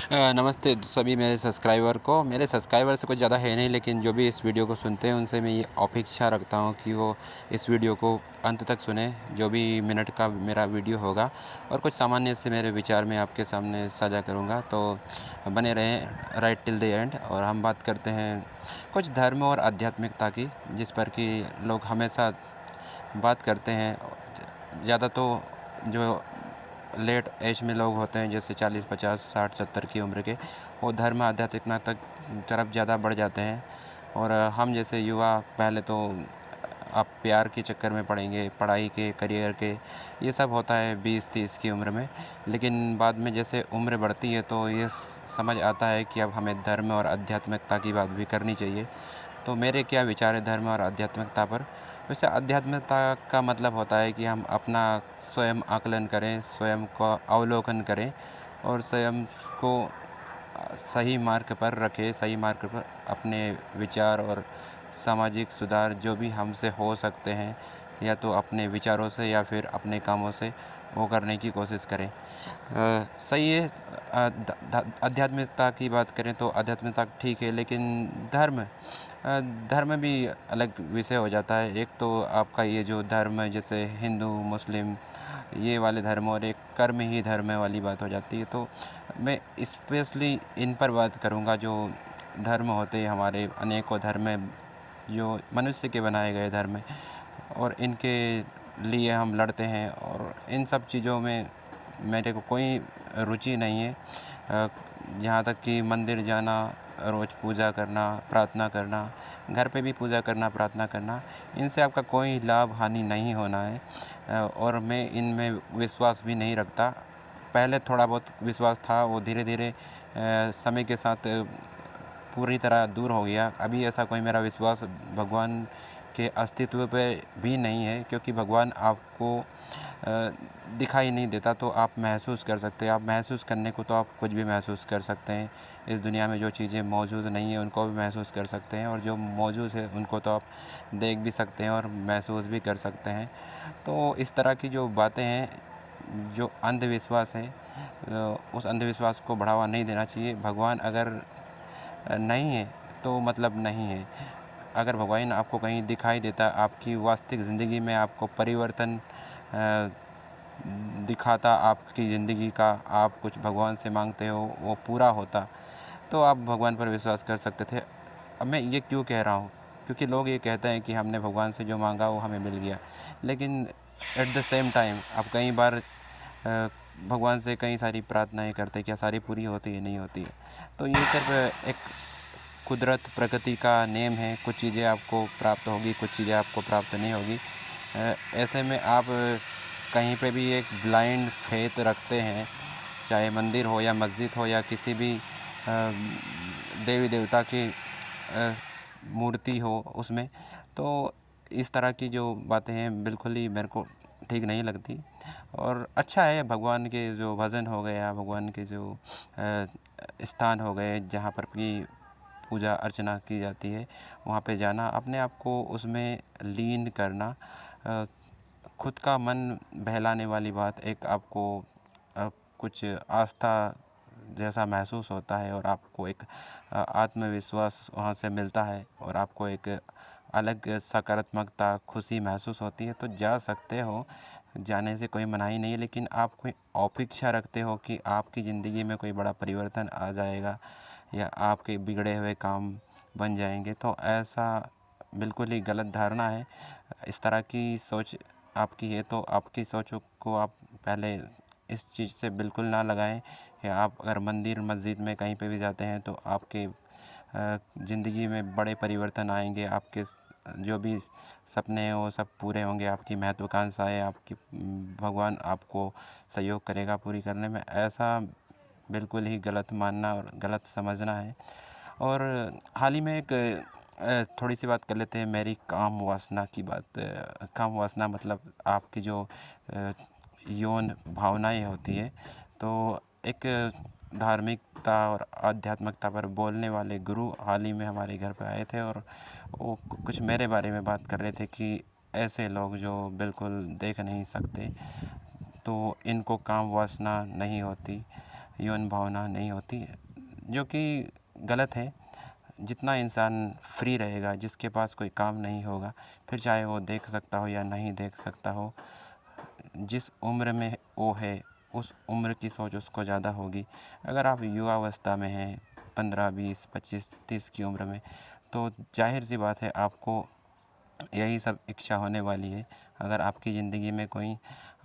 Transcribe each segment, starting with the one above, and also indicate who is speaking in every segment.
Speaker 1: नमस्ते सभी मेरे सब्सक्राइबर को। मेरे सब्सक्राइबर से कुछ ज़्यादा है नहीं, लेकिन जो भी इस वीडियो को सुनते हैं उनसे मैं ये अपेक्षा रखता हूँ कि वो इस वीडियो को अंत तक सुने, जो भी मिनट का मेरा वीडियो होगा, और कुछ सामान्य से मेरे विचार मैं आपके सामने साझा करूँगा। तो बने रहें राइट टिल द एंड। और हम बात करते हैं कुछ धर्म और आध्यात्मिकता की, जिस पर कि लोग हमेशा बात करते हैं। ज़्यादा तो जो लेट एज में लोग होते हैं, जैसे 40, 50, 60, 70 की उम्र के, वो धर्म आध्यात्मिकता तक तरफ ज़्यादा बढ़ जाते हैं। और हम जैसे युवा पहले तो आप प्यार के चक्कर में पड़ेंगे, पढ़ाई के, करियर के, ये सब होता है 20-30 की उम्र में। लेकिन बाद में जैसे उम्र बढ़ती है तो ये समझ आता है कि अब हमें धर्म और आध्यात्मिकता की बात भी करनी चाहिए। तो मेरे क्या विचार है धर्म और आध्यात्मिकता पर। वैसे आध्यात्मिकता का मतलब होता है कि हम अपना स्वयं आकलन करें, स्वयं को अवलोकन करें, और स्वयं को सही मार्ग पर रखें, सही मार्ग पर अपने विचार और सामाजिक सुधार जो भी हमसे हो सकते हैं, या तो अपने विचारों से या फिर अपने कामों से, वो करने की कोशिश करें। सही है। आध्यात्मिकता की बात करें तो आध्यात्मिकता ठीक है, लेकिन धर्म भी अलग विषय हो जाता है। एक तो आपका ये जो धर्म है, जैसे हिंदू, मुस्लिम, ये वाले धर्म, और एक कर्म ही धर्म वाली बात हो जाती है। तो मैं स्पेशली इन पर बात करूँगा। जो धर्म होते हैं हमारे, अनेकों धर्म है जो मनुष्य के बनाए गए धर्म हैं, और इनके लिए हम लड़ते हैं, और इन सब चीज़ों में मेरे को कोई रुचि नहीं है। यहाँ तक कि मंदिर जाना, रोज़ पूजा करना, प्रार्थना करना, घर पे भी पूजा करना, प्रार्थना करना, इनसे आपका कोई लाभ हानि नहीं होना है। और मैं इनमें विश्वास भी नहीं रखता। पहले थोड़ा बहुत विश्वास था, वो धीरे धीरे समय के साथ पूरी तरह दूर हो गया। अभी ऐसा कोई मेरा विश्वास भगवान के अस्तित्व पे भी नहीं है, क्योंकि भगवान आपको दिखाई नहीं देता, तो आप महसूस कर सकते हैं। आप महसूस करने को तो आप कुछ भी महसूस कर सकते हैं। इस दुनिया में जो चीज़ें मौजूद नहीं है उनको भी महसूस कर सकते हैं, और जो मौजूद है उनको तो आप देख भी सकते हैं और महसूस भी कर सकते हैं। तो इस तरह की जो बातें हैं, जो अंधविश्वास है, उस अंधविश्वास को बढ़ावा नहीं देना चाहिए। भगवान अगर नहीं है तो मतलब नहीं है। अगर भगवान आपको कहीं दिखाई देता, आपकी वास्तविक ज़िंदगी में आपको परिवर्तन दिखाता, आपकी ज़िंदगी का, आप कुछ भगवान से मांगते हो, वो पूरा होता, तो आप भगवान पर विश्वास कर सकते थे। अब मैं ये क्यों कह रहा हूँ, क्योंकि लोग ये कहते हैं कि हमने भगवान से जो मांगा वो हमें मिल गया, लेकिन एट द सेम टाइम आप कई बार भगवान से कई सारी प्रार्थनाएं करते हैं, क्या सारी पूरी होती है? नहीं होती है। तो ये सिर्फ एक कुदरत, प्रकृति का नेम है। कुछ चीज़ें आपको प्राप्त होगी, कुछ चीज़ें आपको प्राप्त नहीं होगी। ऐसे में आप कहीं पे भी एक ब्लाइंड फेथ रखते हैं, चाहे मंदिर हो या मस्जिद हो या किसी भी देवी देवता की मूर्ति हो उसमें, तो इस तरह की जो बातें हैं बिल्कुल ही मेरे को ठीक नहीं लगती। और अच्छा है भगवान के जो भजन हो गया, भगवान के जो स्थान हो गए जहाँ पर भी पूजा अर्चना की जाती है, वहाँ पे जाना, अपने आप को उसमें लीन करना, खुद का मन बहलाने वाली बात, एक आपको कुछ आस्था जैसा महसूस होता है, और आपको एक आत्मविश्वास वहाँ से मिलता है, और आपको एक अलग सकारात्मकता, खुशी महसूस होती है। तो जा सकते हो, जाने से कोई मनाही नहीं है, लेकिन आप कोई अपेक्षा रखते हो कि आपकी ज़िंदगी में कोई बड़ा परिवर्तन आ जाएगा या आपके बिगड़े हुए काम बन जाएंगे, तो ऐसा बिल्कुल ही गलत धारणा है। इस तरह की सोच आपकी है तो आपकी सोचों को आप पहले इस चीज़ से बिल्कुल ना लगाएं। या आप अगर मंदिर मस्जिद में कहीं पे भी जाते हैं तो आपके ज़िंदगी में बड़े परिवर्तन आएंगे, आपके जो भी सपने हैं वो सब पूरे होंगे, आपकी महत्वाकांक्षाएँ, आपकी भगवान आपको सहयोग करेगा पूरी करने में। ऐसा बिल्कुल ही गलत मानना और गलत समझना है। और हाल ही में एक थोड़ी सी बात कर लेते हैं मेरी काम वासना की बात। काम वासना मतलब आपकी जो यौन भावनाएं होती है। तो एक धार्मिकता और आध्यात्मिकता पर बोलने वाले गुरु हाल ही में हमारे घर पे आए थे, और वो कुछ मेरे बारे में बात कर रहे थे कि ऐसे लोग जो बिल्कुल देख नहीं सकते, तो इनको काम वासना नहीं होती, यौन भावना नहीं होती, जो कि गलत है। जितना इंसान फ्री रहेगा, जिसके पास कोई काम नहीं होगा, फिर चाहे वो देख सकता हो या नहीं देख सकता हो, जिस उम्र में वो है उस उम्र की सोच उसको ज़्यादा होगी। अगर आप युवावस्था में हैं, 15, 20, 25, 30 की उम्र में, तो जाहिर सी बात है आपको यही सब इच्छा होने वाली है। अगर आपकी ज़िंदगी में कोई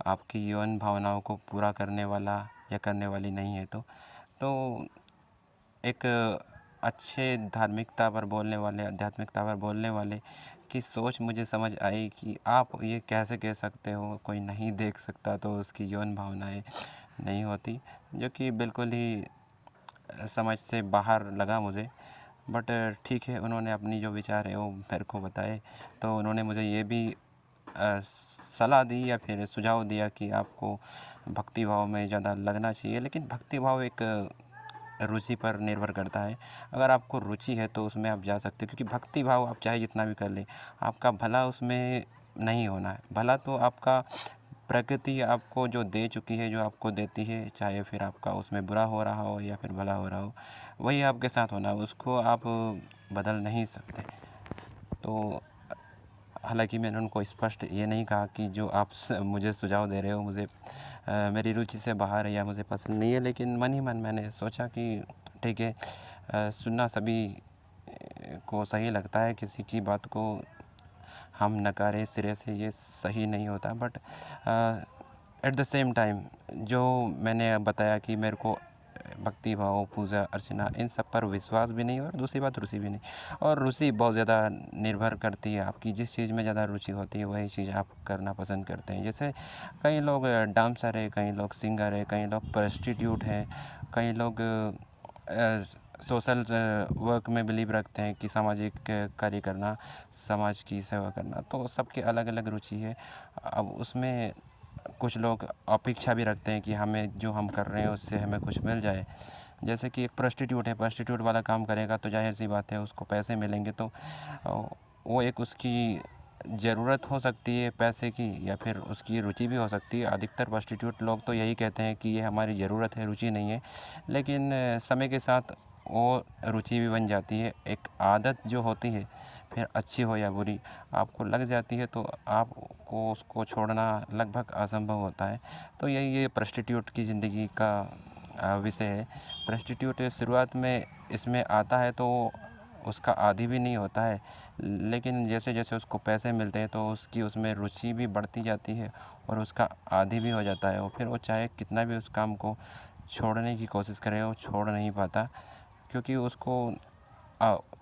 Speaker 1: आपकी यौन भावनाओं को पूरा करने वाला या करने वाली नहीं है, तो एक अच्छे धार्मिकता पर बोलने वाले, आध्यात्मिकता पर बोलने वाले की सोच मुझे समझ आई कि आप ये कैसे कह सकते हो कोई नहीं देख सकता तो उसकी यौन भावनाएं नहीं होती, जो कि बिल्कुल ही समझ से बाहर लगा मुझे। बट ठीक है, उन्होंने अपनी जो विचार है वो मेरे को बताए, तो उन्होंने मुझे ये भी सलाह दी या फिर सुझाव दिया कि आपको भक्ति भाव में ज़्यादा लगना चाहिए। लेकिन भक्ति भाव एक रुचि पर निर्भर करता है। अगर आपको रुचि है तो उसमें आप जा सकते हो, क्योंकि भक्ति भाव आप चाहे जितना भी कर लें, आपका भला उसमें नहीं होना है। भला तो आपका प्रकृति आपको जो दे चुकी है, जो आपको देती है, चाहे फिर आपका उसमें बुरा हो रहा हो या फिर भला हो रहा हो, वही आपके साथ होना है, उसको आप बदल नहीं सकते। तो हालांकि मैंने उनको स्पष्ट ये नहीं कहा कि जो आप मुझे सुझाव दे रहे हो मुझे मेरी रुचि से बाहर है या मुझे पसंद नहीं है, लेकिन मन ही मन मैंने सोचा कि ठीक है, सुनना सभी को सही लगता है, किसी की बात को हम नकारे सिरे से ये सही नहीं होता। But at the same time जो मैंने बताया कि मेरे को भक्ति भाव, पूजा अर्चना, इन सब पर विश्वास भी नहीं, और दूसरी बात रुचि भी नहीं। और रुचि बहुत ज़्यादा निर्भर करती है आपकी, जिस चीज़ में ज़्यादा रुचि होती है वही चीज़ आप करना पसंद करते हैं। जैसे कई लोग डांसर है, कई लोग सिंगर है, कई लोग प्रोस्टिट्यूट हैं, कई लोग सोशल वर्क में बिलीव रखते हैं कि सामाजिक कार्य करना, समाज की सेवा करना, तो सबके अलग अलग रुचि है। अब उसमें कुछ लोग अपेक्षा भी रखते हैं कि हमें जो हम कर रहे हैं उससे हमें कुछ मिल जाए। जैसे कि एक प्रोस्टिट्यूट है, प्रोस्टिट्यूट वाला काम करेगा तो जाहिर सी बात है उसको पैसे मिलेंगे, तो वो एक उसकी ज़रूरत हो सकती है पैसे की, या फिर उसकी रुचि भी हो सकती है। अधिकतर प्रोस्टिट्यूट लोग तो यही कहते हैं कि ये हमारी ज़रूरत है, रुचि नहीं है। लेकिन समय के साथ वो रुचि भी बन जाती है। एक आदत जो होती है, फिर अच्छी हो या बुरी, आपको लग जाती है तो आपको उसको छोड़ना लगभग असंभव होता है। तो यही ये प्रोस्टिट्यूट की ज़िंदगी का विषय है। प्रोस्टिट्यूट शुरुआत में इसमें आता है तो उसका आदी भी नहीं होता है, लेकिन जैसे जैसे उसको पैसे मिलते हैं तो उसकी उसमें रुचि भी बढ़ती जाती है और उसका आदी भी हो जाता है। और फिर वो चाहे कितना भी उस काम को छोड़ने की कोशिश करे, वो छोड़ नहीं पाता, क्योंकि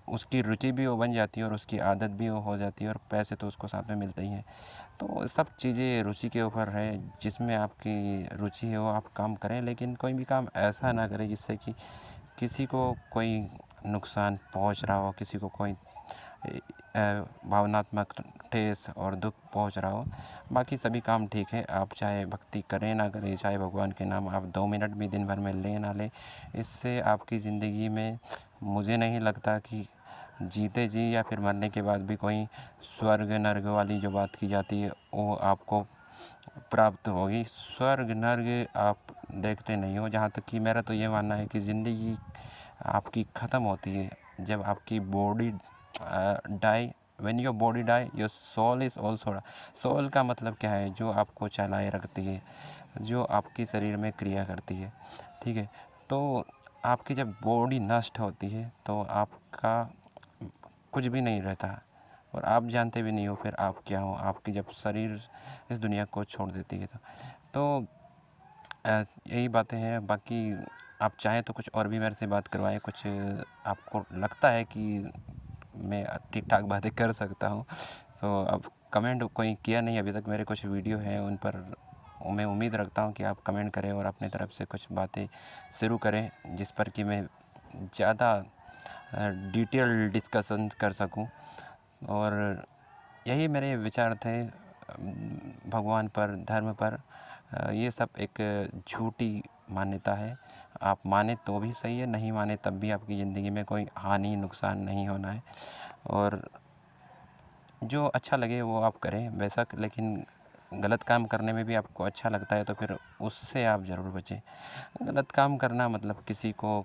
Speaker 1: उसकी रुचि भी वो बन जाती है और उसकी आदत भी वो हो जाती है, और पैसे तो उसको साथ में मिलते ही हैं। तो सब चीज़ें रुचि के ऊपर है, जिसमें आपकी रुचि है वो आप काम करें, लेकिन कोई भी काम ऐसा ना करें जिससे कि किसी को कोई नुकसान पहुंच रहा हो, किसी को कोई भावनात्मक ठेस और दुख पहुंच रहा हो। बाकी सभी काम ठीक है, आप चाहे भक्ति करें ना करें, चाहे भगवान के नाम आप 2 मिनट भी दिन भर में लें ना लें, इससे आपकी ज़िंदगी में मुझे नहीं लगता कि जीते जी या फिर मरने के बाद भी कोई स्वर्ग नर्क वाली जो बात की जाती है वो आपको प्राप्त होगी। स्वर्ग नर्क आप देखते नहीं हो। जहाँ तक कि मेरा तो ये मानना है कि ज़िंदगी आपकी ख़त्म होती है जब आपकी body die, when your body die your soul is also. Soul का मतलब क्या है? जो आपको चलाए रखती है, जो आपकी शरीर में क्रिया करती है, ठीक है। तो आपकी जब बॉडी नष्ट होती है तो आपका कुछ भी नहीं रहता, और आप जानते भी नहीं हो फिर आप क्या हो। आपकी जब शरीर इस दुनिया को छोड़ देती है तो यही बातें हैं। बाकी आप चाहें तो कुछ और भी मेरे से बात करवाएं, कुछ आपको लगता है कि मैं ठीक ठाक बातें कर सकता हूँ तो अब कमेंट कोई किया नहीं अभी तक। मेरे कुछ वीडियो हैं उन पर मैं उम्मीद रखता हूँ कि आप कमेंट करें और अपनी तरफ से कुछ बातें शुरू करें, जिस पर कि मैं ज़्यादा डिटेल डिस्कशन कर सकूं। और यही मेरे विचार थे भगवान पर, धर्म पर। ये सब एक झूठी मान्यता है। आप माने तो भी सही है, नहीं माने तब भी आपकी ज़िंदगी में कोई हानि नुकसान नहीं होना है। और जो अच्छा लगे वो आप करें बेशक, लेकिन गलत काम करने में भी आपको अच्छा लगता है तो फिर उससे आप ज़रूर बचें। गलत काम करना मतलब किसी को